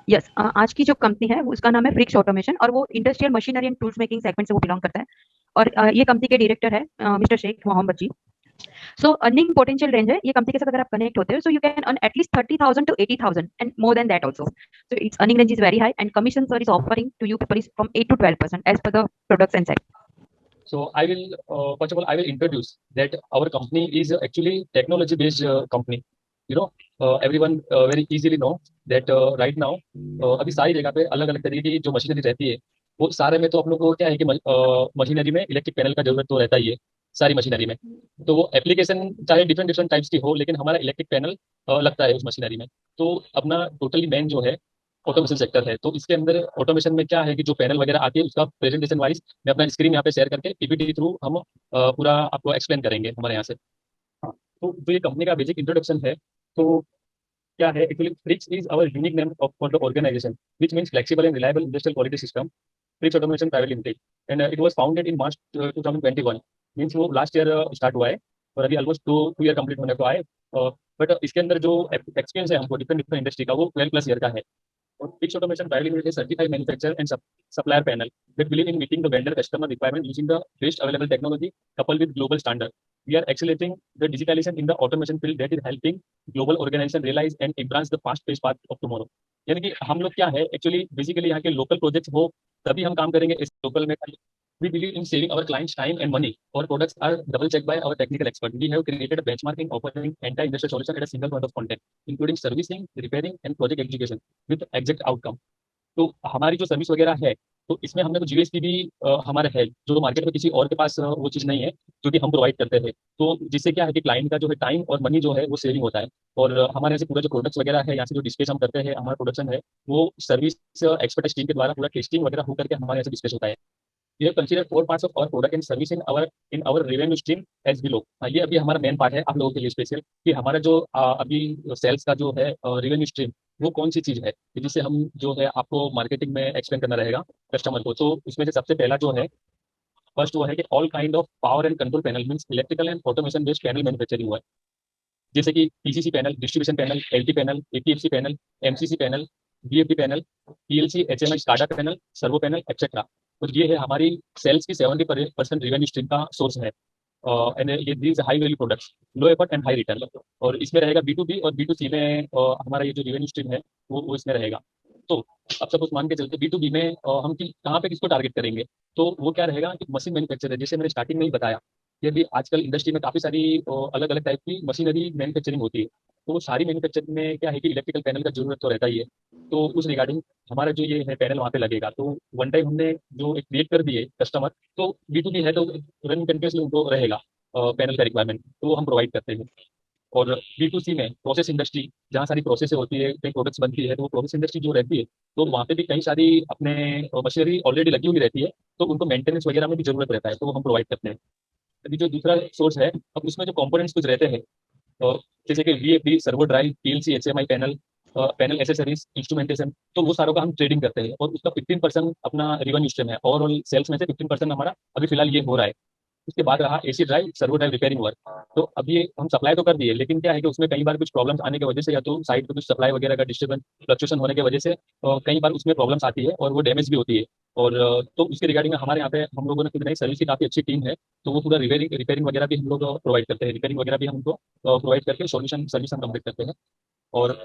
Yes, आज की जो कंपनी है उसका नाम है फ्रिक्स ऑटोमेशन और वो industrial machinery and tools making segment से वो बिलोंग करता है। और ये कंपनी के डायरेक्टर है मिस्टर शेख मोहम्मद जी। सो अर्निंग पोटेंशियल रेंज है ये कंपनी के साथ अगर आप कनेक्ट होते हो so you can earn at least 30,000 to 80,000 and more than that also. So it's earning range is very high and commission sir is offering to you people is from 8 to 12% as per the products and set. So I will, first of all, I will introduce that our company is actually technology-based company. You know, everyone very easily know that right now अभी सारी जगह पे अलग अलग तरीके की जो machinery रहती है, वो सारे में तो आप लोग को क्या है कि मशीनरी में इलेक्ट्रिक पैनल का जरूरत तो रहता ही है सारी मशीनरी में। तो वो एप्लीकेशन चाहे डिफरेंट डिफरेंट टाइप्स की हो, लेकिन हमारा इलेक्ट्रिक पैनल लगता है उस मशीनरी में। तो अपना टोटली मेन जो है ऑटोमेशन सेक्टर है। तो इसके अंदर ऑटोमेशन में क्या है कि जो पैनल वगैरह आती है उसका प्रेजेंटेशन वाइज मैं अपना स्क्रीन यहाँ पे शेयर करके पीपीटी थ्रू हम पूरा आपको एक्सप्लेन करेंगे हमारे यहाँ से। हाँ, तो जो ये कंपनी का बेसिक इंट्रोडक्शन है, तो क्या है actually Frix is our unique name for the organization which means flexible and reliable industrial quality system, Frix automation private limited. And it was founded in March 2021। Means वो last year start हुआ है और अभी almost two year complete होने को आए। But इसके अंदर जो एक्सपीरियंस है हमको डिफरेंट डिफरेंट इंडस्ट्री का, वो 12+ ईयर का है। और Fix Automation Private Limited is certified manufacturer and supplier panel that believe in meeting the vendor customer requirement using the best available technology coupled with global standard. We are accelerating the digitalization in the automation field that is helping global organization realize and embrace the fast-paced path of tomorrow. यानी कि हम लोग क्या है actually basically यहाँ के local projects हो तभी हम काम करेंगे इस लोकल में। We believe in saving our clients time and money. Our products are double checked by our technical expert. We have created a benchmarking offering entire industry solution at a single point of contact, including servicing, repairing, and project execution with exact outcome. तो हमारी जो service वगैरह है, तो इसमें हमने तो GST भी हमारा है जो मार्केट में किसी और के पास वो चीज़ नहीं है जो कि हम प्रोवाइड करते हैं। तो जिससे क्या है कि क्लाइंट का जो है टाइम और मनी जो है वो सेविंग होता है। और हमारे यहाँ से पूरा जो प्रोडक्ट्स वगैरह है, यहाँ से जो डिस्प्लेस हम करते हैं, हमारा प्रोडक्शन है वो सर्विस एक्सपर्ट टीम के द्वारा पूरा टेस्टिंग वगैरह होकर के हमारे यहाँ से डिस्प्लेस होता है। We have considered four parts of our product and service in our revenue stream as below। ये अभी हमारा मेन पार्ट है आप लोगों के लिए स्पेशल कि हमारा जो अभी सेल्स का जो है रेवेन्यू स्ट्रीम वो कौन सी चीज है कि जिससे हम जो है आपको मार्केटिंग में एक्सप्लेन करना रहेगा कस्टमर को। तो उसमें से सबसे पहला जो है फर्स्ट वो है कि all kind of power and control panel means electrical and automation based panel manufacturing हुआ है, जैसे कि PCC panel, distribution panel, LT panel, APFC panel, MCC panel, BFD panel, PLC HMI SCADA panel, servo panel etcetera. तो ये है हमारी sales की 70% revenue stream का सोर्स है। एंड ये these high value products, low effort and high return. और इसमें रहेगा बी टू बी और बी टू सी में हमारा ये जो रेवेन्यू स्ट्रीम है वो इसमें रहेगा। तो अब सपोज मान के चलते बी टू बी में हम कहाँ पे किसको टारगेट करेंगे, तो वो क्या रहेगा कि मशीन मैन्युफैक्चरर, जैसे मैंने स्टार्टिंग में ही बताया कि अभी आजकल इंडस्ट्री में काफ़ी सारी अलग अलग टाइप की मशीनरी मैन्युफैक्चरिंग होती है। तो वो सारी मैन्युफैक्चरिंग में क्या है कि इलेक्ट्रिकल पैनल का जरूरत तो रहता ही है। तो उस रिगार्डिंग हमारा जो ये है पैनल वहाँ पे लगेगा। तो वन टाइम हमने जो एक क्रिएट कर दिए कस्टमर, तो बी टू बी है तो रन कंटिन्यूसली उनको रहेगा पैनल का रिक्वायरमेंट, तो वो हम प्रोवाइड करते हैं। और बी टू सी में प्रोसेस इंडस्ट्री, जहाँ सारी प्रोसेस होती है, कई प्रोडक्ट्स बनती है, तो वो प्रोसेस इंडस्ट्री जो रहती है तो वहाँ पे भी कई सारी अपने मशीनरी ऑलरेडी लगी हुई रहती है। तो उनको मेंटेनेंस वगैरह में भी जरूरत रहता है, तो वो हम प्रोवाइड करते हैं। अभी जो दूसरा सोर्स है, अब उसमें जो कंपोनेंट्स कुछ रहते हैं, जैसे कि VFD, servo drive, PLC, HMI panel, panel accessories, instrumentation, तो वो सारों का हम ट्रेडिंग करते हैं और उसका 15% अपना रिवेन्यू स्ट्रीम है। ओवरऑल सेल्स में से 15% हमारा अभी फिलहाल ये हो रहा है। उसके बाद रहा AC drive, servo drive repairing work. तो अब ये हम सप्लाई तो कर दिए, लेकिन क्या है कि उसमें कई बार कुछ प्रॉब्लम्स आने की वजह से या तो साइड पे कुछ सप्लाई वगैरह का डिस्टर्बेंस फ्लक्चुएशन होने की वजह से कई बार उसमें प्रॉब्लम्स आती है और वो डैमेज भी होती है। और तो उसके रिगार्डिंग हमारे यहाँ पे हम लोगों ने खुद नई सर्विस की काफ़ी अच्छी टीम है। तो वो पूरा रिपेयरिंग रिपेयरिंग वगैरह भी हम लोग प्रोवाइड करते हैं, रिपेयरिंग वगैरह भी हम उनको प्रोवाइड करके सॉल्यूशन सर्विस हम कंप्लीट करते हैं। और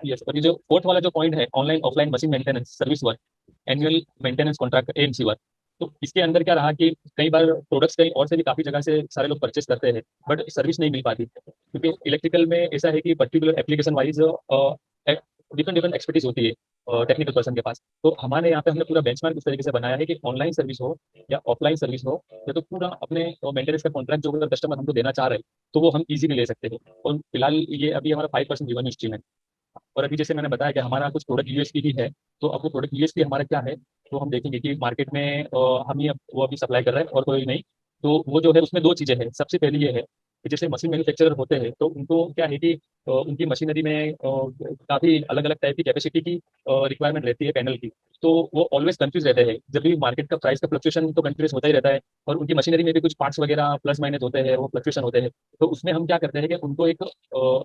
यस, और ये जो फोर्थ वाला जो पॉइंट है online offline machine maintenance service work, annual maintenance contract, AMC work. तो इसके अंदर क्या रहा कि कई बार प्रोडक्ट्स कहीं और से भी काफी जगह से सारे लोग परचेस करते हैं, बट सर्विस नहीं मिल पाती क्योंकि इलेक्ट्रिकल में ऐसा है कि particular application wise different different expertise होती है टेक्निकल पर्सन के पास। तो हमारे यहाँ पे हमने पूरा बेंचमार्क इस तरीके से बनाया है कि ऑनलाइन सर्विस हो या ऑफलाइन सर्विस हो, या तो पूरा अपने मेंटेनेंस का कॉन्ट्रैक्ट जो अगर कस्टमर हमको देना चाह रहे हैं तो वो हम इजीली ले सकते हैं। और फिलहाल ये अभी हमारा 5% रिवेन्यू स्ट्रीम है। और अभी जैसे मैंने बताया कि हमारा कुछ प्रोडक्ट यूएसपी भी है। तो अब वो प्रोडक्ट यूएसपी हमारा क्या है, तो हम देखेंगे कि मार्केट में हम ही वो अभी सप्लाई कर रहे हैं और कोई नहीं। तो वो जो है उसमें दो चीज़ें हैं। सबसे पहली ये है कि जैसे मशीन मैन्युफैक्चरर होते हैं तो उनको क्या है कि उनकी मशीनरी में काफ़ी अलग अलग टाइप की कैपेसिटी की रिक्वायरमेंट रहती है पैनल की। तो वो ऑलवेज कंफ्यूज रहते हैं, जब भी मार्केट का प्राइस का फ्लक्चुएशन तो कंटिन्यूस होता ही रहता है, और उनकी मशीनरी में भी कुछ पार्ट्स वगैरह प्लस माइनस होते हैं, वो फ्लक्चुएशन होते हैं। तो उसमें हम क्या करते हैं कि उनको एक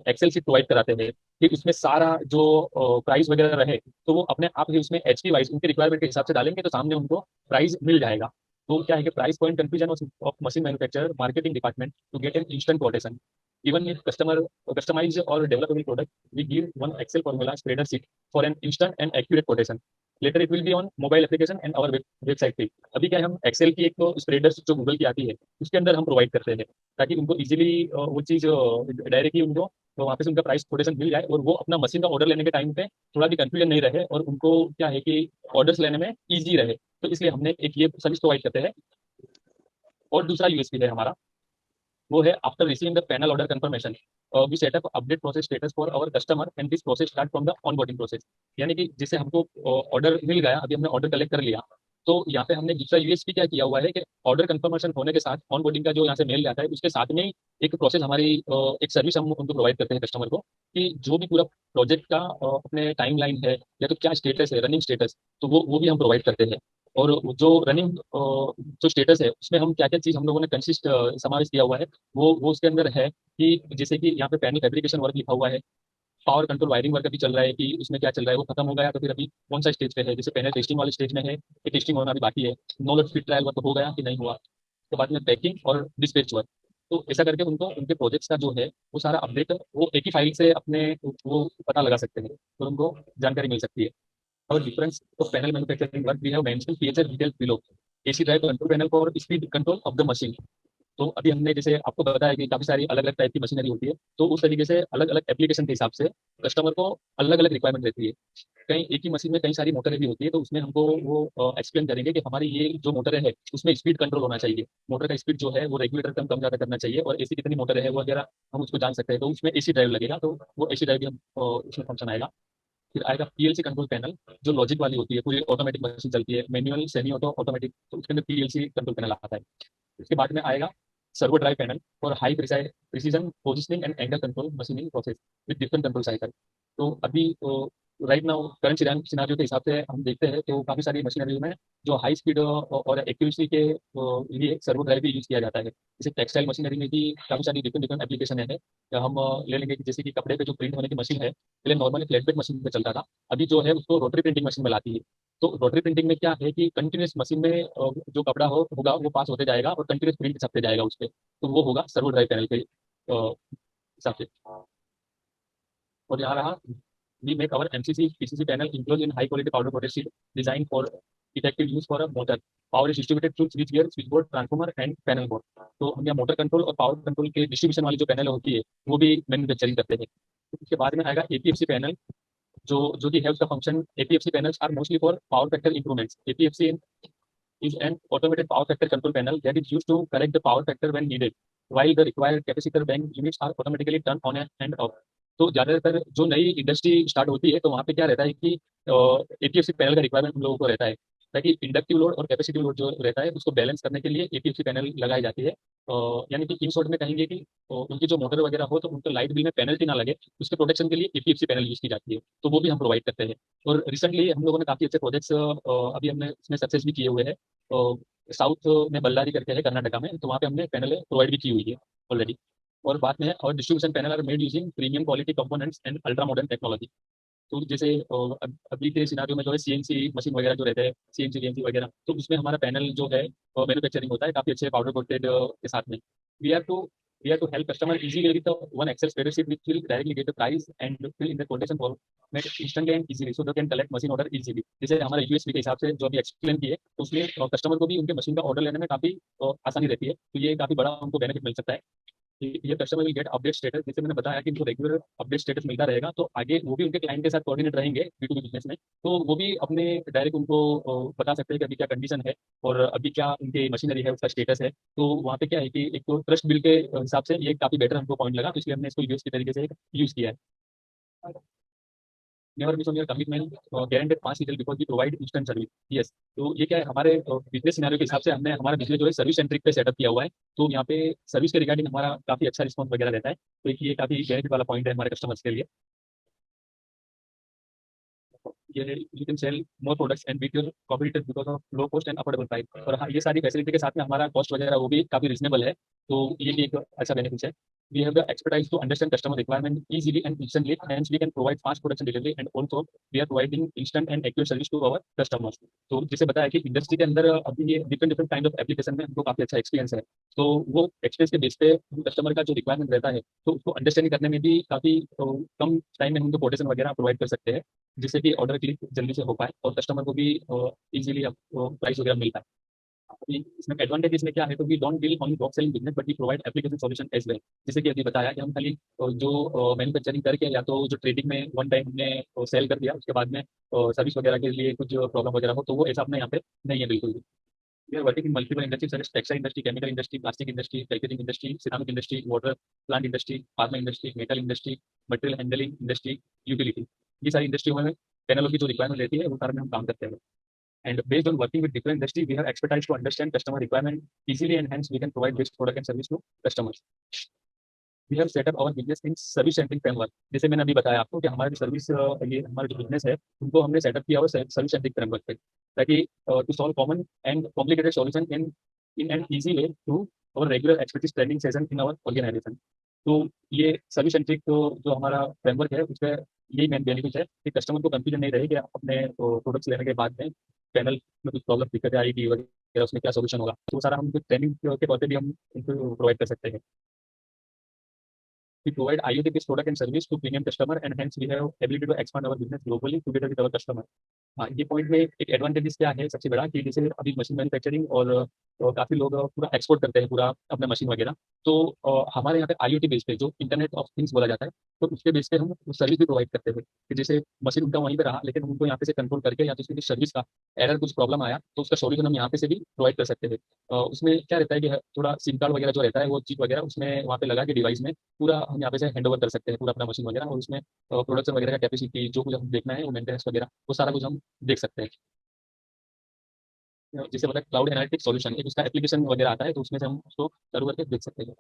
एक्सेल शीट प्रोवाइड कराते हैं कि उसमें सारा जो प्राइस वगैरह रहे, तो वो अपने आप ही उसमें एचपी वाइज उनकी रिक्वायरमेंट के हिसाब से डालेंगे, तो सामने उनको प्राइस मिल जाएगा। तो क्या है कि price point confusion of machine manufacturer marketing department to get an instant quotation even if customer customize or developable product, we give one excel formula spreader sheet for an instant and accurate quotation. Later it will be on mobile application and our website पे। अभी क्या है, हम Excel की एक तो spreader जो Google की आती है उसके अंदर हम प्रोवाइड करते हैं, ताकि उनको इजीली वो चीज डायरेक्टली उनको तो वहाँ पे से उनका प्राइस कोटेशन मिल जाए, और वो अपना मशीन का ऑर्डर लेने के टाइम पे थोड़ा भी कंफ्यूजन नहीं रहे, और उनको क्या है कि ऑर्डर्स लेने में ईजी रहे। तो इसलिए हमने एक ये सर्विस प्रोवाइड करते हैं। और दूसरा यूएसपी है हमारा, वो है after receiving the panel order confirmation we set up update process status for our customer and this process start from the onboarding process. यानी कि जिससे हमको ऑर्डर मिल गया, अभी हमने ऑर्डर कलेक्ट कर लिया, तो यहाँ पे हमने दूसरा यूएसपी क्या किया हुआ है कि ऑर्डर कंफर्मेशन होने के साथ ऑनबोर्डिंग का जो यहाँ से मेल जाता है उसके साथ में ही एक प्रोसेस हमारी एक सर्विस हम उनको प्रोवाइड करते हैं कस्टमर को, कि जो भी पूरा प्रोजेक्ट का अपने टाइम लाइन है या तो क्या स्टेटस है, रनिंग स्टेटस, तो वो भी हम प्रोवाइड करते हैं। और जो रनिंग जो स्टेटस है उसमें हम क्या क्या चीज़ हम लोगों ने कंसिस्ट समावेश किया हुआ है, वो उसके अंदर है कि जैसे कि यहाँ पे पैनल फैब्रिकेशन वर्क लिखा हुआ है, पावर कंट्रोल वायरिंग वर्क अभी चल रहा है कि उसमें क्या चल रहा है, वो खत्म हो गया तो फिर अभी कौन सा स्टेज पे है, जैसे पैनल टेस्टिंग वाले स्टेज में है कि टेस्टिंग होना अभी बाकी है, no load fit trial work हो गया कि नहीं हुआ, तो बाद में पैकिंग और डिस्पैच वर्क। तो ऐसा करके उनको उनके प्रोजेक्ट्स का जो है वो सारा अपडेट वो एक ही फाइल से अपने वो पता लगा सकते हैं, तो उनको जानकारी मिल सकती है। और difference of panel manufacturing work we have mentioned feature detail below. AC drive control panel for speed control of the machine. तो अभी हमने जैसे आपको बताया कि काफी सारी अलग अलग टाइप की मशीनरी होती है, तो उस तरीके से अलग अलग एप्लीकेशन के हिसाब से कस्टमर को अलग अलग रिक्वायरमेंट रहती है। कहीं एक ही मशीन में कई सारी मोटरें भी होती है, तो उसमें हमको वो एक्सप्लेन करेंगे कि हमारी ये जो मोटर है उसमें स्पीड कंट्रोल होना चाहिए, मोटर का स्पीड जो है वो रेगुलेटर कम कम ज्यादा करना चाहिए, और एसी कितनी मोटर है वो वगैरह हम उसको जान सकते हैं, तो उसमें एसी ड्राइव लगेगा, तो वो एसी ड्राइव भी हम उसमें फंक्शन आएगा। फिर आएगा पीएलसी कंट्रोल पैनल, जो लॉजिक वाली होती है, पूरी ऑटोमेटिक मशीन चलती है, मैनुअल सेमी ऑटो ऑटोमेटिक, तो उसके अंदर पीएलसी कंट्रोल पैनल आता है। उसके बाद में आएगा servo drive panel for high precision positioning and angle control machining process with different control cycle. तो अभी राइट नाउ करंट सिनारियो के हिसाब से हम देखते हैं तो काफी सारी मशीनरी में जो हाई स्पीड और एक्यूरेसी के लिए सर्वो ड्राइव भी यूज किया जाता है। जैसे टेक्सटाइल मशीनरी में भी काफी सारी डिफरेंट डिफरेंट एप्लीकेशन है। या हम ले लेंगे कि जैसे कि कपड़े पे जो प्रिंट होने की मशीन है, पहले नॉर्मली फ्लैट बेड मशीन पे चलता था, अभी जो है उसको रोटरी प्रिंटिंग मशीन में लाती है। तो रोटरी प्रिंटिंग में क्या है कि कंटिन्यूस मशीन में जो कपड़ा होगा वो पास होते जाएगा और कंटिन्यूस प्रिंट छपते जाएगा उस पर, तो वो होगा सर्वो ड्राइव पैनल के हिसाब से। और यहाँ रहा, we make our MCC PCC panel enclosed in high quality powder coated sheet designed for effective use for a motor. Power is distributed through switch gear, switchboard, transformer and panel board. तो हम यहाँ motor control और power control के distribution वाली जो panel होती है वो भी मैन्युफैक्चरिंग करते हैं। उसके बाद में आएगा एपीएफसी पैनल, जो कि है उसका function. APFC panels are mostly for power factor improvements. APFC is an automated power factor control panel that is used to correct the power factor when needed, while the required capacitor bank units are automatically turned on and off. तो ज्यादातर जो नई industry start होती है तो वहाँ पे क्या रहता है कि एपीएफसी पैनल का रिक्वायरमेंट हम लोगों को रहता है, ताकि इंडक्टिव लोड और कैपेसिटिव लोड जो रहता है उसको बैलेंस करने के लिए एपीएफसी पैनल लगाई जाती है। यानी कि इन शॉर्ट में कहेंगे कि उनकी जो मोटर वगैरह हो तो उनके लाइट बिल में पेनल्टी ना लगे, उसके प्रोटेक्शन के लिए एपीएफसी पैनल यूज की जाती है, तो वो भी हम प्रोवाइड करते हैं। और रिसेंटली हम लोगों ने काफी अच्छे प्रोजेक्ट्स अभी हमने इसमें सक्सेस भी किए हुए हैं। साउथ में बल्लारी करके है कर्नाटका में, तो वहाँ पे हमने पैनल प्रोवाइड भी की हुई है ऑलरेडी। और बाद में है और distribution panel are made using premium quality components and ultra modern technology. तो जैसे अभी के सिनारियो में जो है सीएनसी मशीन वगैरह जो रहते हैं, सीएनसी वीएनसी वगैरह, तो उसमें हमारा पैनल जो है मैन्युफैक्चरिंग होता है काफी अच्छे पाउडर कोटेड के साथ में। We are to we have to help customer easily with the one Excel spreadsheet which will directly get the price and fill in the quotation format instantly and easily so they can collect machine order easily। जैसे हमारे USP के हिसाब से जो अभी explain किए, तो उसमें कस्टमर को भी उनके मशीन का ऑर्डर लेने में काफी आसानी रहती है, तो ये काफी बड़ा उनको बेनिफिट मिल सकता है। ये customer will get update status, जैसे मैंने बताया कि उनको रेगुलर अपडेट स्टेटस मिलता रहेगा, तो आगे वो भी उनके क्लाइंट के साथ कोऑर्डिनेट रहेंगे B2B बिजनेस में, तो वो भी अपने डायरेक्ट उनको बता सकते हैं कि अभी क्या कंडीशन है और अभी क्या उनकी मशीनरी है उसका स्टेटस है। तो वहाँ पे क्या है कि एक तो ट्रस्ट बिल के हिसाब से ये काफी बेटर हमको पॉइंट लगा, तो इसलिए हमने इसको यूएस के तरीके से यूज किया है। Never miss on your commitment, guaranteed 5 season because we provide instant service. Yes, तो ये क्या है, हमारे बिजनेस सिनेरियो के हिसाब से हमने हमारा बिजनेस जो है सर्विस सेंट्रिक पे सेटअप किया हुआ है। तो यहाँ पे सर्विस के रिगार्डिंग हमारा काफी अच्छा रिस्पॉन्स वगैरह रहता है, तो ये काफी बेनिफिट वाला पॉइंट है हमारे कस्टमर्स के लिए। ये you can sell more products and beat your competitors because of low cost and affordable price. और हाँ, ये सारी फैसिलिटी के साथ में हमारा कॉस्ट वगैरह वो भी काफी रीजनेबल है, तो ये भी एक अच्छा बेनिफिट है। We have the expertise to understand customer requirement easily and instantly, hence we can provide fast production delivery and also we are providing instant and accurate service to our customers। तो जैसे बताया कि industry के अंदर अभी ये different different kind of application में हमको काफी अच्छा एक्सपीरियंस है, तो वो एक्सपीरियंस के बेस पे कस्टमर का जो रिक्वायरमेंट रहता है तो उसको अंडरस्टैंडिंग करने में भी काफी कम टाइम में हमको कोटेशन वगैरह प्रोवाइड कर सकते हैं, जिससे कि ऑर्डर क्लिक जल्दी से हो पाए और कस्टमर को भी इजीली प्राइस वगैरह मिल पाए। अभी इसमें एडवांटेज इसमें क्या है, तो we don't deal only drop selling business but we provide application solution as well. जैसे कि अभी बताया कि हम खाली जो मैन्युफैक्चरिंग करके या तो जो ट्रेडिंग में वन टाइम हमने सेल कर दिया, उसके बाद में सर्विस वगैरह के लिए कुछ प्रॉब्लम वगैरह हो, तो वो ऐसा अपने यहाँ पे नहीं है बिल्कुल भी। We are working in multiple industry such as textile industry, chemical industry, plastic industry, packaging industry, ceramic industry, water plant industry, pharma industry, metal industry, material handling industry, utility. ये सारी इंडस्ट्रियों में पैनलों की जो रिक्वायरमेंट रहती है वो सारे में हम काम करते हैं। And based on working with different industry, we have expertise to understand customer requirement easily, and hence we can provide best product and service to customers. We have set up our business in service centric framework। जैसे मैंने अभी बताया आपको कि हमारा जो service ये हमारा जो बिजनेस है उनको हमने सेटअप किया हुआ सर्विस सेंट्रिक फ्रेमवर्क पे, ताकि to solve common and complicated solution in an easy way through our regular expertise training session in our organisation. तो ये सर्विस सेंट्रिक जो हमारा फ्रेमवर्क है उसका यही मेन बेनिफिट है कि कस्टमर को कंफ्यूजन नहीं रहे कि अपने प्रोडक्ट्स लेने के बाद में पैनल में कुछ प्रॉब्लम दिक्कत आएगी वगैरह, उसमें क्या सोल्यूशन होगा, तो वो सारा हम ट्रेनिंग के तौर पर भी हम उनको प्रोवाइड कर सकते हैं। We provide IoT-based product and service to premium customer, and hence we have ability to expand our business globally together with our customer। हाँ, ये पॉइंट में एक एडवांटेजेस क्या है सबसे बड़ा, कि जैसे अभी मशीन मैन्युफैक्चरिंग और काफी लोग पूरा एक्सपोर्ट करते हैं पूरा अपना मशीन वगैरह, तो हमारे यहाँ पे IoT बेस पे जो इंटरनेट ऑफ थिंग्स बोला जाता है, तो उसके बेस पे हम सर्विस भी प्रोवाइड करते हैं कि जैसे मशीन उनका वहीं पे रहा लेकिन उनको यहाँ पे से कंट्रोल करके या तो उसकी सर्विस का एरर कुछ प्रॉब्लम आया तो उसका सॉल्यूशन हम यहाँ पे से भी प्रोवाइड कर सकते हैं। उसमें क्या रहता है कि थोड़ा सिम कार्ड वगैरह जो रहता है वो चीप वगैरह उसमें वहाँ पे लगा के डिवाइस में पूरा हम यहाँ पे से हैंड ओवर कर सकते हैं पूरा अपना मशीन वगैरह, और उसमें प्रोडक्शन वगैरह का कैपेसिटी जो कुछ हम देखना है वो मेंटेनेंस वगैरह वो सारा कुछ हम देख सकते हैं। जैसे मतलब क्लाउड एनालिटिक्स सॉल्यूशन एक उसका एप्लीकेशन वगैरह आता है, तो उसमें से हम उसको सर्व करके देख सकते हैं।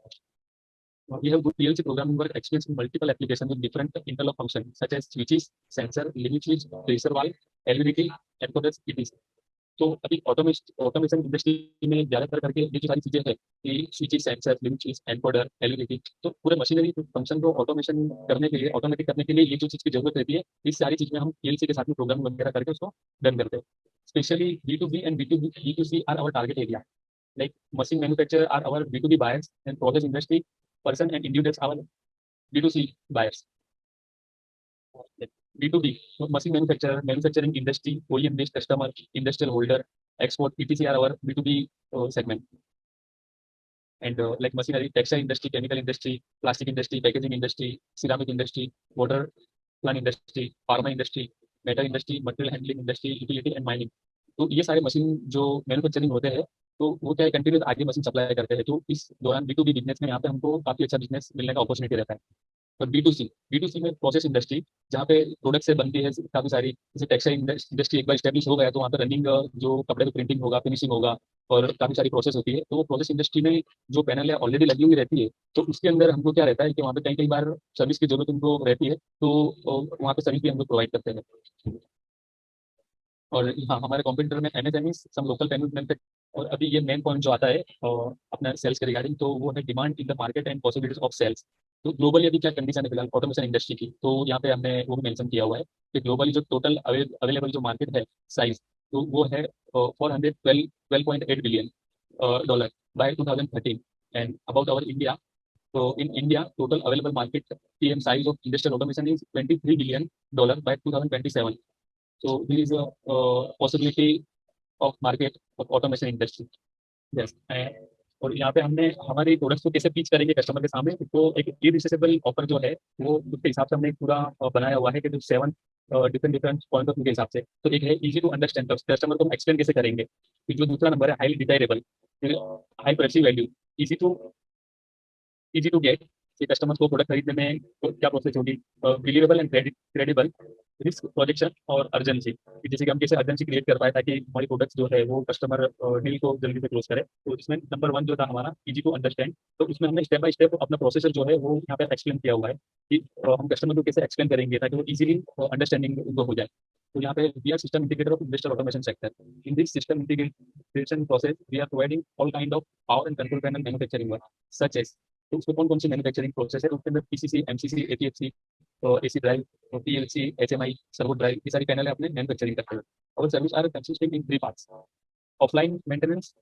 We have good PLC programming work experience in multiple applications with different interlock functions such as switches, sensor, limit switch, tracer valve, LVDT, encoders, etc। तो अभी ऑटोमेशन इंडस्ट्री में ज्यादातर करके ये जो सारी चीजें हैं कि switches, sensor, limit switch, encoder, LED, तो पूरे मशीनरी फंक्शन को ऑटोमेशन करने के लिए ऑटोमेटिक करने के लिए ये जो चीज की जरूरत रहती है, इस सारी चीज में हम पीएलसी के साथ में प्रोग्राम वगैरह करके उसको डन करते हैं। Specially B2B and B2C are our target area, like machine manufacturer are our B2B buyers and process industry person and individuals are our B2C buyers। B2B, so machine manufacturer, manufacturing industry, OEM based customer, industrial holder, export, etc are our B2B segment। And like machinery, textile industry, chemical industry, plastic industry, packaging industry, ceramic industry, water plant industry, pharma industry, metal industry, material handling industry, utility and mining। तो ये सारे machine जो manufacturing होते हैं तो वो क्या है, कंटिन्यूस आगे मशीन सप्लाई करते हैं, तो इस दौरान B2B बिजनेस में यहाँ पे हमको काफी अच्छा बिजनेस मिलने का अपॉर्चुनिटी रहता है। और B2C में प्रोसेस इंडस्ट्री जहाँ पे प्रोडक्ट से बनती है काफी सारी, जैसे टेक्सटाइल इंडस्ट्री एक बार स्टेब्लिश हो गया तो वहाँ पे रनिंग जो कपड़े पे प्रिंटिंग होगा, फिनिशिंग होगा और काफी सारी प्रोसेस होती है, तो वो प्रोसेस इंडस्ट्री में जो पैनल है ऑलरेडी लगी हुई रहती है, तो उसके अंदर हमको क्या रहता है कि वहाँ पे कई कई बार सर्विस की जरूरत उनको रहती है, तो वहाँ पे सर्विस भी हम लोग प्रोवाइड करते हैं। और हाँ, हमारे कॉम्प्यूटर में MSME सम लोकल पेमेंट। और अभी ये मेन पॉइंट जो आता है अपना सेल्स के रिगार्डिंग, तो वो है demand in the market and possibilities of sales. तो ग्लोबली अभी क्या कंडीशन है फिलहाल ऑटोमेशन इंडस्ट्री की, तो यहाँ पे हमने वो भी मेंशन किया हुआ है कि ग्लोबली जो टोटल अवेलेबल जो मार्केट है साइज, तो वो है 412.8 billion dollar by 2013। And about our India, तो in India total available market PM size of industrial automation is $23 billion by 2027। So there is a possibility of market of automation industry। Yes। और यहाँ पे हमने हमारे products को कैसे pitch करेंगे customer के सामने, तो एक इरिसिबल ऑफर जो है वो उसके हिसाब से हमने एक पूरा बनाया हुआ है कि जो 7 different different point of view के हिसाब से। तो एक है इजी टू अंडरस्टैंड, कस्टमर को हम एक्सप्लेन कैसे करेंगे। फिर जो दूसरा नंबर है highly desirable, high perceive value, easy to easy to get, कि कस्टमर को प्रोडक्ट खरीदने में क्या प्रोसेस होगी, believable and credible, risk projection और अर्जेंसी, कि जैसे कि हम कैसे अर्जेंसी क्रिएट कर पाए ताकि हमारी प्रोडक्ट्स जो है वो कस्टमर डील को जल्दी से क्लोज करे। तो इसमें नंबर वन जो था हमारा इजी टू अंडरस्टैंड, तो उसमें हमने स्टेप बाय स्टेप अपना प्रोसेसर जो है वो यहाँ पे एक्सप्लेन किया हुआ है कि हम कस्टमर को कैसे एक्सप्लेन करेंगे ताकि वो इजीली अंडरस्टैंडिंग उनको हो जाए। तो यहाँ पे we are system integrator of industrial automation sector. In this system integration process we are providing all kind of power and control panel manufacturing work such as. तो उसमें कौन कौन सी मैन्युफैक्चरिंग प्रोसेस है, तो उसके अंदर PCC, MCC, APFC, AC drive, PLC, HMI, servo drive, ये सारी पैनल है अपने मैन्युफैक्चरिंग करते हैं। और service are consisting in three parts: offline maintenance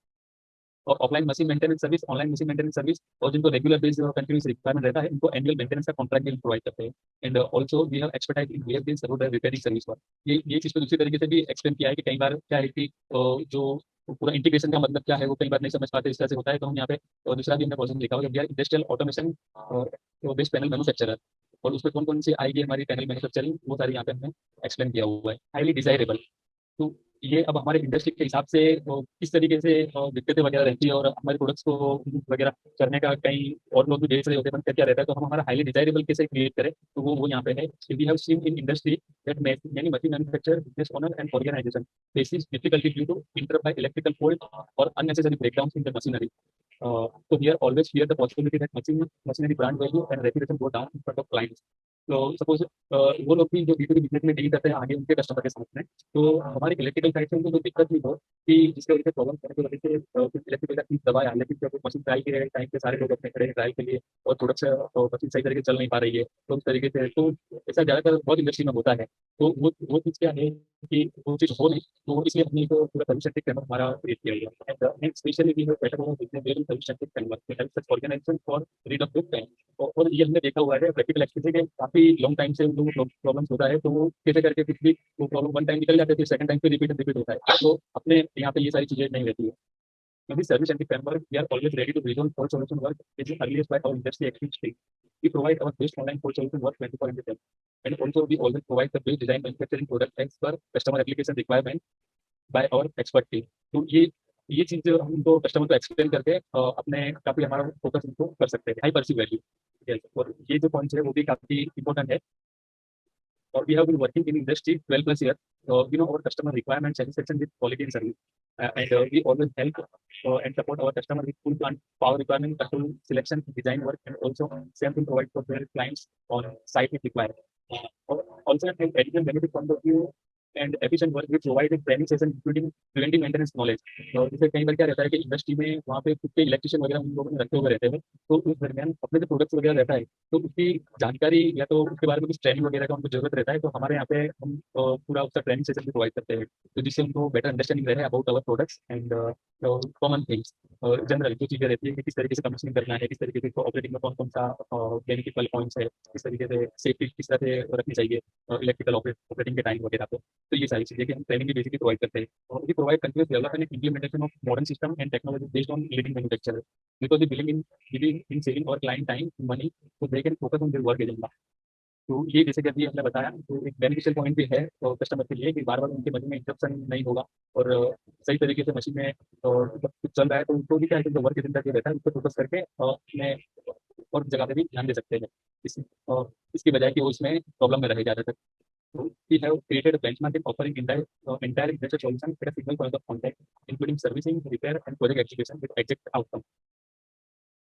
और offline machine maintenance service, online machine maintenance service, और जिनको रेगुलर बेस कंटिन्यूस रिक्वायरमेंट रहता है उनको एनुअल मेंटेनेंस का कॉन्ट्रैक्ट भी प्रोवाइड करते हैं। And also we have expertise in where servo drive repairing service work. ये चीज़ को दूसरी तरीके से भी एक्सप्लेन किया है कि कई बार क्या है कि जो पूरा इंटीग्रेशन का मतलब क्या है वो कई बार नहीं समझ पाते, इस तरह से होता है। तो हम यहाँ पे दूसरा भी हमने प्रोसेस लिखा हुआ है industrial automation based panel manufacturer, और उसमें कौन कौन सी आएगी हमारी पैनल मैन्युफैक्चरिंग, वो सारी यहाँ पे हमने एक्सप्लेन किया हुआ है। हाईली डिजायरेबल, तो ये अब हमारे इंडस्ट्री के हिसाब से किस तरीके से दिक्कतें वगैरह रहती है और हमारे प्रोडक्ट्स को वगैरह करने का कई और लोग भी बेच रहे होते हैं, क्या क्या रहता है, तो हम हमारा हाईली डिजायरेबल कैसे क्रिएट करें, तो वो यहाँ पे है। We have seen in industry that many machine manufacture business owner and organization faces difficulty due to interrupt by electrical fault और unnecessary breakdown in the machinery. So here always fear the possibility that machinery brand value and reputation go down in front of clients. तो suppose वो लोग भी जो B2B business में deal करते हैं आगे उनके कस्टमर के साथ में, तो हमारी इलेक्ट्रिकल साइड से उनको कोई दिक्कत नहीं हो कि जिसके वजह से प्रॉब्लम करने की वजह से कुछ इलेक्ट्रिकल का चीज दबाया, लेकिन जब मशीन ट्राई के टाइम पे सारे लोग अपने खड़े हैं ट्राई के लिए और प्रोडक्ट मशीन सही तरीके से चल नहीं पा रही है, तो उस तरीके से तो ऐसा ज्यादातर बहुत इंडस्ट्री में होता है। तो वो चीज़ क्या है कि वो चीज़ हो नहीं, तो इसलिए हमने तो पूरा सर्विस सेंट्रिक फ्रेमवर्क हमारा क्रिएट किया हुआ है। And specially we have better over business where service centric framework to help such organisation for read of this time. और ये हमने देखा हुआ है प्रैक्टिकल एक्सपीरियंस है कि काफी लॉन्ग टाइम से उनको प्रॉब्लम्स होता है, तो वो कैसे करके कुछ भी वो प्रॉब्लम वन टाइम निकल जाते हैं, फिर सेकंड टाइम पे रिपीट होता है, तो अपने यहाँ पे ये सारी चीजें नहीं रहती है। In this service and the framework, we are always ready to resolve for solution work, which is earliest by our industry expertise. We provide our best online for solution work 24 into 7. And also we always provide the best design manufacturing product as per customer application requirement by our expert team. तो ये चीज हम उनको customer को explain करके अपने काफी हमारा फोकस इनको कर सकते हैं, हाई परसीव वैल्यू। और ये जो पॉइंट है वो भी काफी इंपॉर्टेंट है। or we have been working in industry 12 plus years. We know our customer requirement satisfaction with quality and service. And we always help and support our customer with full plant power requirement, control selection, design work, and also same thing provide for their clients on site if required. Also, from additional benefit point of view and efficient work, we provide a training session including preventive maintenance knowledge. तो जैसे कई बार क्या रहता है कि industry में वहाँ पे खुद के इलेक्ट्रिशियन वगैरह उन लोगों ने रखे हुए रहते हैं, तो उस दरमियान अपने जो प्रोडक्ट्स वगैरह रहता है तो उसकी जानकारी या तो उसके बारे में कुछ ट्रेनिंग वगैरह का उनको जरूरत रहता है, तो हमारे यहाँ पे हम पूरा उसका ट्रेनिंग सेशन भी प्रोवाइड करते हैं, तो जिससे उनको बेटर अंडरस्टैंडिंग रहे about our products and common things. General जो चीज़ें रहती है कि किस तरीके से कमीशनिंग करना है, किस तरीके से ऑपरेटिंग में कौन कौन सा बेनिफिट वाले पॉइंट्स है, किस तरीके से सेफ्टी किस तरह से रखनी चाहिए इलेक्ट्रिकल ऑपरेटिंग के टाइम वगैरह पे। तो ये सारी चीज़ें कि हम ट्रेनिंग भी बेसिकली प्रोवाइड करते हैं। और we provide continuous development and implementation of modern system and technology based on leading manufacturer, because the billing in saving और क्लाइंट टाइम मनी, तो they can focus on their work agenda. तो ये जैसे कि अभी हमने बताया, तो एक बेनिफिशियल पॉइंट भी है तो कस्टमर के लिए कि बार बार उनके मशीन में इंटरप्शन नहीं होगा और सही तरीके से मशीन में मतलब कुछ चल रहा है तो उनको भी क्या है कि जो वर्क एजेंडा जो रहता है उस पर फोकस करके अपने और जगह पे भी ध्यान दे सकते हैं इस इसकी बजाय कि वो इसमें प्रॉब्लम में रहे ज़्यादातर। तो we have created a benchmark in offering entire industrial solution at a single point of contact, including servicing, repair, and project execution with exact outcome.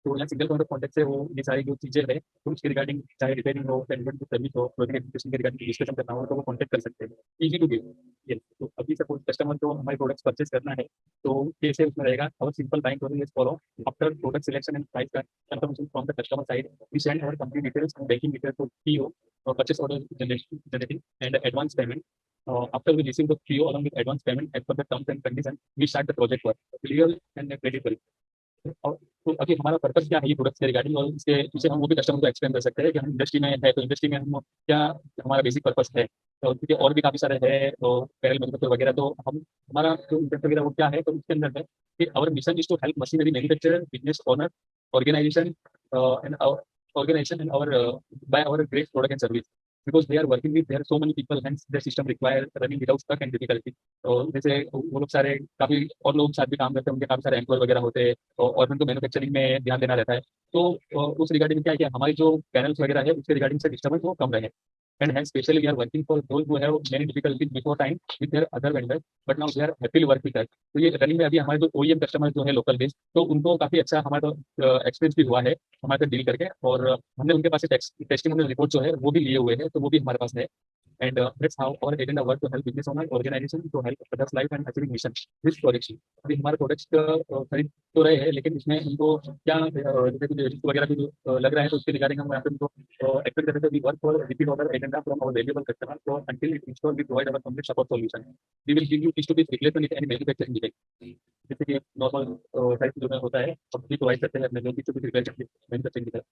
तो यहाँ सिंगल पॉइंट ऑफ कॉन्टेक्ट से वो ये सारी जो चीज़ें है तो उसके रिगार्डिंग चाहे रिपेयरिंग हो, टेंडर की सर्विस हो, प्रोजेक्ट एग्जीक्यूशन के रिगार्डिंग डिस्कशन करना हो तो वो कॉन्टेक्ट कर सकते हैं, इजी टू गिव। ये तो अभी सपोज कस्टमर को हमारे प्रोडक्ट्स परचेज करना है तो कैसे उसमें रहेगा, और simple time process is follow after product selection and price confirmation from the customer side, we send our company details and banking details to PO और purchase order generating and advance payment. After we receive the PO along with advance payment as per the terms and conditions, we start the project work. Clear and credible. और तो अभी हमारा purpose क्या है ये products के regarding, और इसके पीछे हम वो भी कस्टमर को एक्सप्लेन कर सकते हैं कि हम इंडस्ट्री में है तो इंडस्ट्री में हम क्या हमारा बेसिक पर्पस है, तो क्योंकि और भी काफ़ी सारे है तो पैरल मैन्युफैक्चर वगैरह, तो हम हमारा जो इंटरेस्ट वगैरह वो क्या है तो उसके अंदर है कि our mission is to help machinery manufacturer business owner organisation and our buy our great product and service, because they are working with there are so many people, hence their system require running without stuck and difficulty. तो जैसे वो लोग सारे काफी और लोग साथ भी काम करते हैं, उनके काफी सारे एम्प्लॉय वगैरह होते हैं और उनको मैन्युफैक्चरिंग में ध्यान देना रहता है, तो उस रिगार्डिंग क्या है कि हमारी जो पैनल्स वगैरह है उसके रिगार्डिंग से डिस्टर्बेंस वो कम रहे। and hence especially we are working for those who have many difficulties before time with their other vendors, but now they are happily work with us. तो ये रनिंग में अभी हमारे जो OEM कस्टमर जो है लोकल बेस्ड, तो उनको काफी अच्छा हमारा एक्सपीरियंस भी हुआ है हमारे साथ डील करके, और हमने उनके पास से टेस्टिमोनियल रिपोर्ट जो है वो भी लिए हुए हैं, तो वो भी हमारे पास है। And that's how our agenda work to help business owner organization to help others life and achieving mission. This project अभी हमारे प्रोडक्ट्स खरीद तो रहे हैं, लेकिन इसमें उनको क्या जैसे कुछ रिस्क वगैरह भी जो लग रहा है, तो उसके रिगार्डिंग हम यहाँ पे उनको एक्सपेक्ट करते हैं। We work for repeat order agenda from our valuable customer, so until it install we provide our complete support solution. We will give you piece to piece replacement with any manufacturing defect, जैसे कि normal size जो होता है और भी provide करते हैं अपने जो piece to piece replacement manufacturing defect.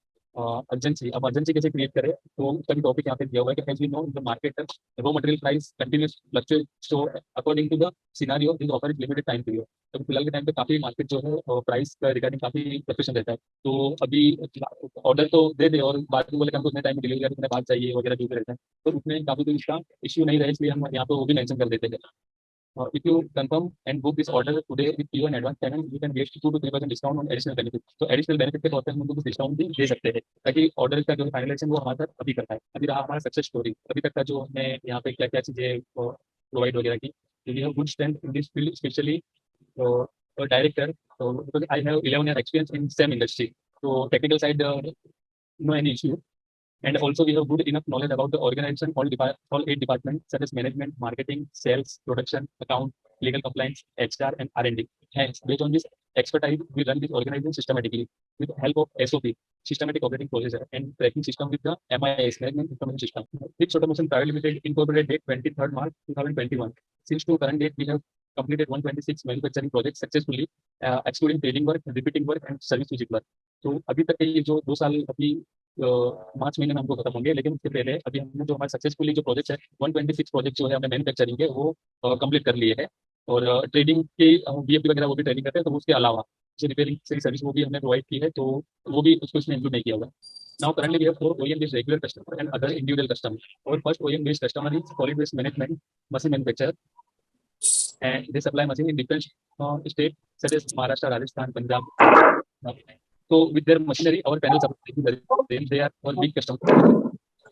Urgency, अब अर्जेंसी कैसे क्रिएट करें, तो उसका भी टॉपिक यहाँ पे दिया हुआ है कि as we know in the market raw material price continues fluctuate, so according to the scenario this offer is limited time period। तो फिलहाल के टाइम पे काफी मार्केट जो है प्राइस का रिगार्डिंग काफी फ्लक्चुएशन रहता है, तो अभी ऑर्डर तो दे दे और बाद में बोले कि हमको उतने टाइम में डिलीवरी करने बाद चाहिए वगैरह जो भी रहता है, तो उसमें काफी कोई इसका इश्यू नहीं रहे, इसलिए हम यहाँ पे वो भी मेंशन कर देते हैं। If you confirm and book this order today with you in advance payment, you can get 2 to 3% discount on additional benefit। तो एडिशनल बेनिफिट के तौर पे हम उनको कुछ डिस्काउंट भी दे सकते हैं, ताकि ऑर्डर का जो फाइनलाइजेशन वो हमारे साथ अभी करता है। अभी रहा हमारा सक्सेस स्टोरी अभी तक का, जो हमने यहाँ पे क्या क्या चीजें प्रोवाइड वगैरह की। तो we have good strength in this field, specially director, तो because I have 11 year experience in same industry, तो technical side no any issue. And also we have good enough knowledge about the organization, all 8 departments such as management, marketing, sales, production, account, legal compliance, HR and R&D। Hence, based on this expertise, we run this organization systematically with help of SOP, systematic operating procedure, and tracking system with the MIS, Management Information System. Fixed Automation Private Limited incorporated date 23rd March 2021. Since to current date, we have completed 126 manufacturing projects successfully, excluding trading work, repeating work and service visit work। तो अभी तक के ये जो 2 साल अभी मार्च महीने में हमको खत्म होंगे, लेकिन उससे पहले अभी हमने जो हमारे सक्सेसफुली जो प्रोजेक्ट है 126 प्रोजेक्ट जो है हमने मैन्युफैक्चरिंग के वो कंप्लीट कर लिए हैं, और ट्रेडिंग की BFD वगैरह वो भी ट्रेनिंग करते हैं, तो उसके अलावा जो रिपेयरिंग से सर्विस वो भी हमने प्रोवाइड की है, तो वो भी उसको इसमें इंक्लूड नहीं किया हुआ। Now currently we have 4 OEM based regular customer and other individual customer। Our first OEM based customer is solid waste management machine manufacturer, and they supply machine in different states such as Maharashtra, Rajasthan, Punjab। So with their machinery, our panels are they are our big customer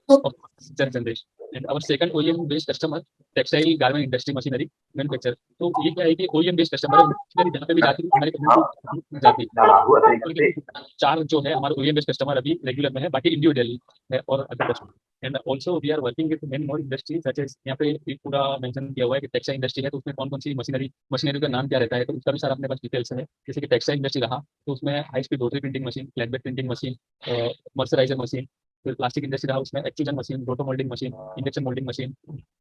of third generation। And our second OEM based customer textile garment industry machinery manufacturer। तो ये क्या है कि OEM based customer है, जहाँ पे भी जाती है हमारी कंपनी जाती है। 4 जो है हमारे OEM based customer अभी रेगुलर में है, बाकी इंडिविजुअली है और other customer. And also we are working with many more industry such as, यहाँ पे एक पूरा मेंशन किया हुआ है कि टेक्सटाइल इंडस्ट्री है, तो उसमें कौन कौन सी मशीनरी का नाम क्या रहता है, तो उसका भी सारा अपने पास डिटेल्स है। जैसे कि टेक्सटाइल इंडस्ट्री रहा, तो उसमें high speed rotary printing machine, flatbed printing machine, merceriser machine. फिर प्लास्टिक इंडस्ट्री रहा, उसमें extrusion machine, roto moulding machine, injection moulding machine,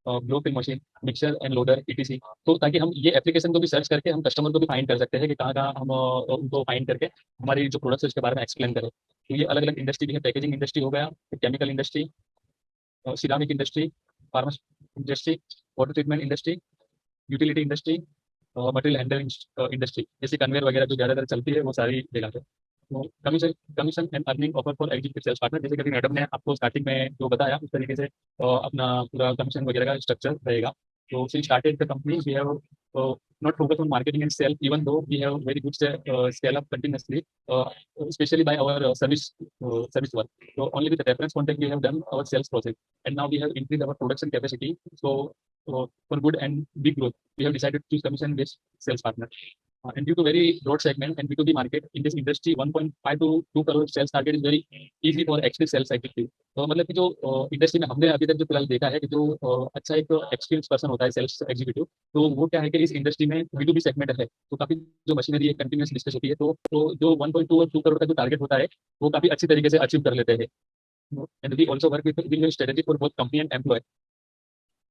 glow fill machine, mixer and loader ETC। तो ताकि हम ये एप्लीकेशन को भी सर्च करके हम कस्टमर को भी फाइंड कर सकते हैं कि कहाँ कहाँ हम उनको फाइंड करके हमारी जो प्रोडक्ट्स है उसके बारे में एक्सप्लेन करें। तो ये अलग अलग इंडस्ट्री भी है, पैकेजिंग इंडस्ट्री हो गया, chemical industry, ceramic industry, pharma industry, water treatment industry, utility industry, material handling industry, जैसे कन्वेयर वगैरह जो ज़्यादातर चलती है वो सारी जगह पे। तो commission and earning offer for executive sales partner, जैसे कि मैडम ने आपको स्टार्टिंग में जो बताया उस तरीके से अपना पूरा कमीशन वगैरह का स्ट्रक्चर रहेगा। तो since started the company we have not focus on marketing and sales, even though we have very good scale up continuously, especially by our service work। So only with the reference contact we have done our sales process, and now we have increased our production capacity। So for good and big growth, we have decided to choose commission based sales partner। And due to very broad segment and B2B market in this industry, 1.5 to 2 crore sales target is very easy for experienced sales executive। तो मतलब कि जो industry में हमने अभी तक जो फिलहाल देखा है कि जो अच्छा एक एक्सपीरियंस पर्सन होता है सेल्स एग्जीक्यूटिव, तो वो क्या है कि इस इंडस्ट्री में B2B सेगमेंट है, तो काफी जो मशीनरी है कंटिन्यूस डिस्कस होती है, तो जो 1.2 और 2 करोड़ का जो टारगेट होता है वो काफी अच्छी तरीके से अचीव कर लेते हैं। And we also work with strategy for both company and employ,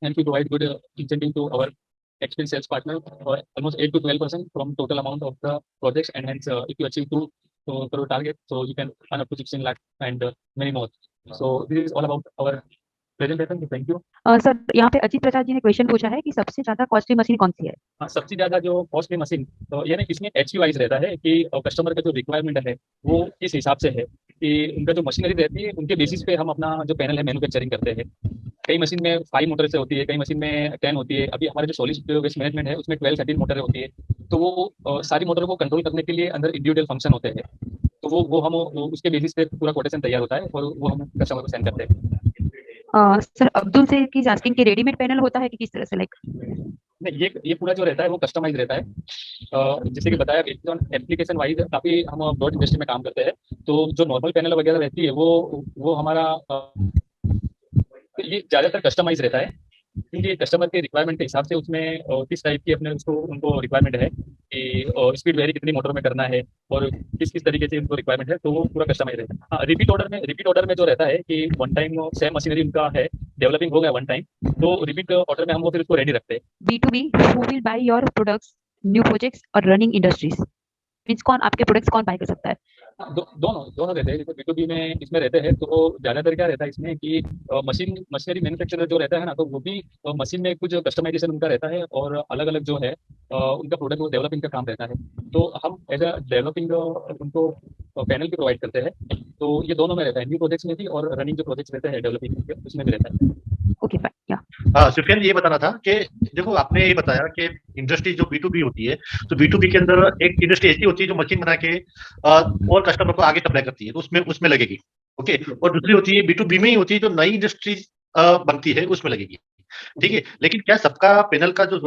and we provide good incentive to our experienced sales partner, almost 8 to 12% from total amount of the projects, and hence if you achieve 2 crore target, so you can earn up to 16 lakh and many more। So this is all about our presentation। Thank you। Sir यहाँ पे अजीत प्रसाद जी ने question पूछा है कि सबसे ज्यादा costly machine कौन सी है? हाँ, सबसे ज्यादा जो कॉस्टली मशीन, तो यानी इसमें HQ वाइज रहता है कि कस्टमर का जो रिक्वायरमेंट है वो किस हिसाब से है, कि उनका जो मशीनरी रहती है उनके बेसिस पे हम अपना जो पैनल है मैन्युफैक्चरिंग करते हैं। कई मशीन में 5 मोटर से होती है, कई मशीन में 10 होती है। अभी हमारे जो सॉलिड वेस्ट मैनेजमेंट है उसमें 12-13 मोटर होती है, तो वो सारी मोटरों को कंट्रोल करने के लिए अंदर इंडिविजुअल फंक्शन होते हैं, तो वो हम उसके बेसिस पे पूरा कोटेशन तैयार होता है और वो हम कस्टमर को सेंड करते हैं। सर अब्दुल से की आस्किंग कि रेडीमेड पैनल होता है कि किस तरह से लाइक? नहीं, ये पूरा जो रहता है वो कस्टमाइज रहता है। जैसे कि बताया एप्लीकेशन वाइज काफी हम ब्रॉड इंडस्ट्री में काम करते हैं। तो जो नॉर्मल पैनल वगैरह रहती है वो हमारा ये ज्यादातर कस्टमाइज रहता है, क्योंकि कस्टमर के रिक्वायरमेंट के हिसाब से उसमें किस टाइप की अपने उसको उनको रिक्वायरमेंट है कि स्पीड वेरी कितनी मोटर में करना है और किस किस तरीके से उनको रिक्वायरमेंट है, तो वो पूरा कस्टमाइज रहता है। हाँ, रिपीट ऑर्डर में जो रहता है कि वन टाइम सेम मशीनरी उनका है, डेवलपिंग हो गया वन टाइम, तो रिपीट ऑर्डर में हम वो फिर उसको रेडी रखते हैं। B2B, who will buy your products, new projects और रनिंग इंडस्ट्रीज? मीन्स कौन आपके प्रोडक्ट्स कौन बाय कर सकता है? दोनों दोनों रहते हैं। जैसे B2B में इसमें रहते हैं तो ज्यादातर क्या रहता है इसमें कि मशीनरी मैन्युफैक्चरर जो रहता है ना, तो वो भी मशीन में कुछ कस्टमाइजेशन उनका रहता है और अलग अलग जो है उनका प्रोडक्ट वो डेवलपिंग का काम रहता है। तो हम एज अ डेवलपिंग उनको पैनल भी प्रोवाइड करते हैं। तो ये दोनों में रहता है, न्यू प्रोजेक्ट्स में भी और रनिंग जो प्रोजेक्ट्स रहते हैं डेवलपिंग के उसमें भी रहता है। ओके फाइन, या हाँ, सुफियान ये बताना था कि देखो आपने ये बताया कि इंडस्ट्री जो B2B होती है, तो B2B के अंदर एक इंडस्ट्री ऐसी होती है जो मशीन बना के और कस्टमर को आगे सप्लाई करती है, तो उसमें उसमें लगेगी। ओके, और दूसरी होती है B2B में ही होती है जो नई इंडस्ट्री बनती है उसमें लगेगी। ठीक है, लेकिन क्या सबका पैनल का जो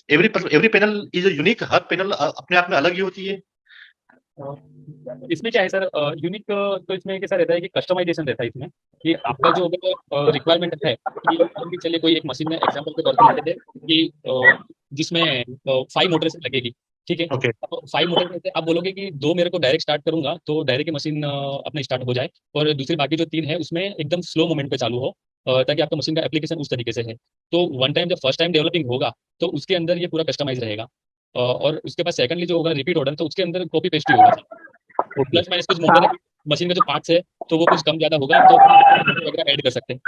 every panel is unique, her panel अपने आप में अलग ही होती है? इसमें क्या है सर, यूनिक तो इसमें कैसा रहता है कि कस्टमाइजेशन रहता है इसमें, कि आपका जो अगर रिक्वायरमेंट है कि मान के चलिए कोई एक मशीन में एग्जांपल के तौर पर लेते थे कि जिसमें 5 मोटर्स लगेगी। ठीक है, ओके, अब 5 मोटर में से आप बोलोगे कि 2 मेरे को डायरेक्ट स्टार्ट करूंगा तो डायरेक्ट मशीन अपने स्टार्ट हो जाए, और दूसरी बाकी जो 3 है उसमें एकदम स्लो मोमेंट पे चालू हो, ताकि आपका मशीन का एप्लीकेशन उस तरीके से है। तो वन टाइम जब फर्स्ट टाइम डेवलपिंग होगा तो उसके अंदर ये पूरा कस्टमाइज रहेगा। और उसके बाद सेकंडली जो होगा रिपीट ऑर्डर, तो उसके अंदर कॉपी पेस्ट ही होगा। ओके। प्लस माइनस कुछ मोटर मशीन का जो पार्ट्स है तो वो कुछ कम ज्यादा होगा, तो वगैरह ऐड कर सकते हैं।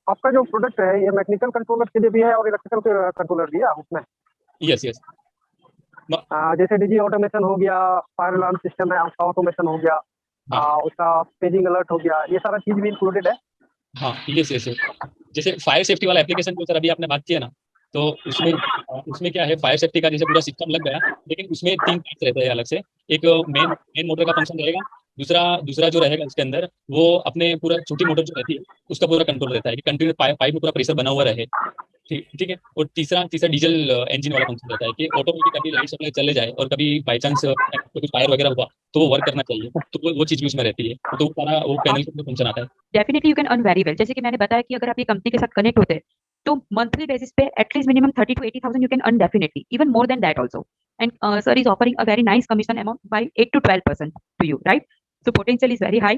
आपका जो प्रोडक्ट है ये मैकेनिकल कंट्रोलर के लिए भी है और इलेक्ट्रिकल कंट्रोलर भी है उसमें? Yes yes. जैसे डीजी ऑटोमेशन हो गया, फायर अलार्म सिस्टम है, उसका ऑटोमेशन हो गया, हाँ उसका पेजिंग अलर्ट हो गया, ये सारा चीज भी इंक्लूडेड है? हाँ, यस यस। जैसे फायर सेफ्टी वाला एप्लीकेशन जो सर अभी आपने बात किया ना, तो उसमें क्या है, फायर सेफ्टी का जैसे पूरा सिस्टम लग गया, लेकिन उसमें 3 पार्ट्स रहते हैं अलग से। एक मेन मेन मोटर का फंक्शन रहेगा, दूसरा दूसरा जो रहेगा उसके अंदर वो अपने पूरा छोटी मोटर जो रहती है उसका पूरा कंट्रोल रहता है कि कंटिन्यूस पाइप में पूरा प्रेशर बना हुआ रहे। ठीक ठीक है। और तीसरा तीसरा डीजल इंजन वाला फंक्शन रहता है कि ऑटोमेटिक कभी लाइट सप्लाई चले जाए और कभी बाई चांस कुछ फायर वगैरह हुआ तो वो वर्क करना चाहिए, तो वो चीज भी उसमें रहती है, तो वो सारा वो पैनल का फंक्शन आता है। Definitely you can earn very well. जैसे कि मैंने बताया कि अगर आप ये कंपनी के साथ कनेक्ट होते हैं तो मंथली बेसिस पे at least minimum 30 to 80,000 you can earn, definitely even more than that also. And sir is offering a very nice commission amount by 8 to 12% to you, right? So potential is very high.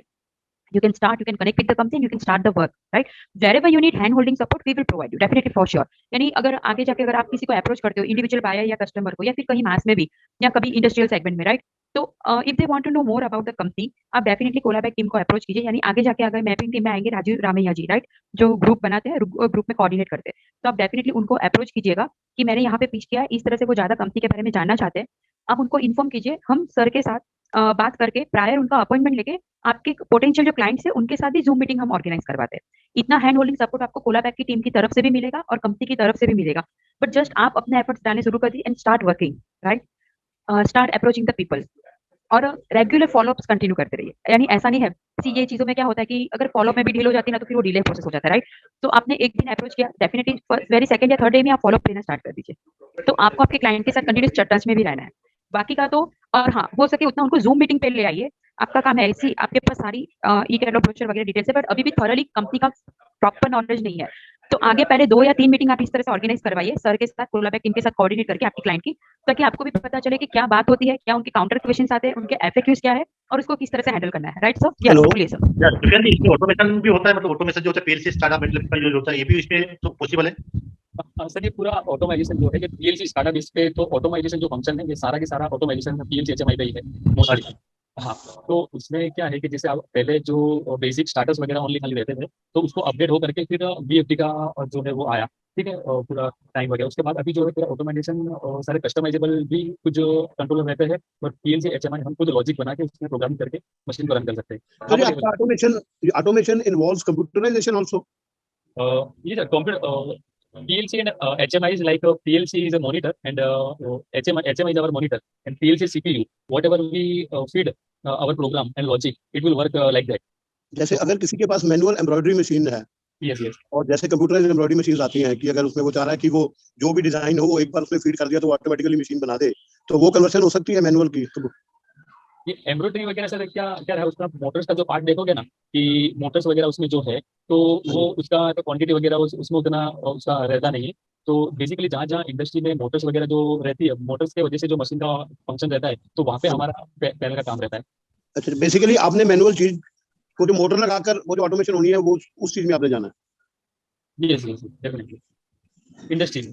You can start, you can connect with the company and you can start the work, right? Wherever you need hand holding support we will provide you definitely for sure. यानी अगर आगे जाके अगर आप किसी को approach करते हो, इंडिविजुअल बायर या कस्टमर को, या फिर कहीं मास में भी या कभी इंडस्ट्रियल सेगमेंट में, राइट? तो if they want to know more about the company, आप डेफिनेटली कोलाबैक टीम को अप्रोच कीजिए। यानी आगे जाके अगर मैपिंग टीम में आएंगे राजीव रामैया जी, राइट, जो ग्रुप बनाते हैं, ग्रुप में कोऑर्डिनेट करते हैं, तो आप डेफिनेटली उनको अप्रोच कीजिएगा कि मैंने यहाँ पे पिच किया है, इस तरह से वो ज्यादा कंपनी के बारे में जानना चाहते हैं। आप उनको इन्फॉर्म कीजिए, हम सर के साथ बात करके प्रायर उनका अपॉइंटमेंट लेके आपके पोटेंशियल जो क्लाइंट्स है उनके साथ ही जूम मीटिंग हम ऑर्गेनाइज करवाते हैं। इतना हैंड होल्डिंग सपोर्ट आपको कोलाबैक की टीम की तरफ से भी मिलेगा और कंपनी की तरफ से भी मिलेगा। बट जस्ट आप अपने एफर्ट्स डालने शुरू कर दिए and start working, right? Start approaching the people और रेगुलर फॉलोअप्स कंटिन्यू करते रहिए। यानी ऐसा नहीं है, ये चीजों में क्या होता है कि अगर फॉलोअप में भी डील हो जाती है ना तो फिर वो डिले प्रोसेस हो जाता है, राइट? तो आपने एक दिन अप्रोच किया, डेफिनेटली वेरी सेकंड या थर्ड डे में आप फॉलोअप लेना स्टार्ट कर दीजिए। तो आपको आपके क्लाइंट के साथ कंटिन्यूस टच में भी रहना है। बाकी का तो, और हाँ, हो सके उतना उनको जूम मीटिंग पे ले आइए। आपका काम है, ऐसी आपके पास सारी ई कैटलॉग ब्रोशर वगैरह डिटेल्स है, बट अभी भी थॉरली कंपनी का प्रॉपर नॉलेज नहीं है। तो आगे पहले 2 या 3 मीटिंग आप इस तरह से ऑर्गेनाइज करवाइए सर के साथ, कोलाबैक टीम के साथ कोऑर्डिनेट करके आपके क्लाइंट की, ताकि आपको भी पता चले कि क्या बात होती है, क्या उनके काउंटर क्वेश्चंस आते हैं, उनके एफएक्यूज क्या है और उसको किस तरह से हैंडल करना है, राइट सर? यस, हेलो, बोलिए सर। यार सुफियान जी, इसमें ऑटोमेशन भी होता है? मतलब ऑटोमेशन जो होता है पीएलसी स्टार्टअप मतलब का यूज होता है, ये भी इसमें तो पॉसिबल है? सर ये पूरा ऑटोमाइजेशन जो है ये पीएलसी स्काडा बेस पे, तो ऑटोमाइजेशन जो फंक्शन है ये सारा के सारा ऑटोमाइजेशन पीएलसी एचएमआई पे ही है मोस्टली। हाँ, तो उसमें क्या है कि जैसे आप पहले जो बेसिक स्टार्टर्स वगैरह ओनली खाली रहते थे, तो उसको अपडेट हो करके फिर बीएफडी का जो है वो आया। ठीक है, पूरा टाइम वगैरह उसके बाद अभी जो है पूरा ऑटोमाइजेशन सारे कस्टमाइजेबल भी कुछ कंट्रोलर रहते हैं, और पीएलसी एचएमआई हम खुद लॉजिक बना के उसमें प्रोग्राम करके मशीन को रन कर सकते हैं। So आपका automation involves computerization also. Yes, sir. PLC and HMI is like PLC is a monitor and HMI is our monitor, and PLC is CPU. Whatever we feed our program and logic, it will work like that. जैसे अगर किसी के पास manual embroidery machine है yes yes और जैसे computerised embroidery machine आती हैं कि अगर उसमें वो चाह रहा है कि वो जो भी डिजाइन हो वो एक बार उसमें फीड कर दिया तो ऑटोमेटिकली मशीन बना दे, तो वो कन्वर्शन हो सकती है मैनुअल की? तो ये एम्ब्रॉयडरी वगैरह सर क्या क्या है उसका, मोटर्स का जो पार्ट देखोगे ना कि मोटर्स वगैरह उसमें जो है, तो वो उसका क्वांटिटी वगैरह उसमें उतना उसका रहता नहीं है। तो बेसिकली जहाँ जहाँ इंडस्ट्री में मोटर्स वगैरह जो रहती है, मोटर्स की वजह से जो मशीन का फंक्शन रहता है, तो वहाँ पे हमारा पैनल का काम रहता है। अच्छा, बेसिकली आपने मैनुअल चीज को जो मोटर लगाकर वो जो ऑटोमेशन होनी है वो उस चीज में आपने जाना है। यस यस डेफिनेटली इंडस्ट्री में।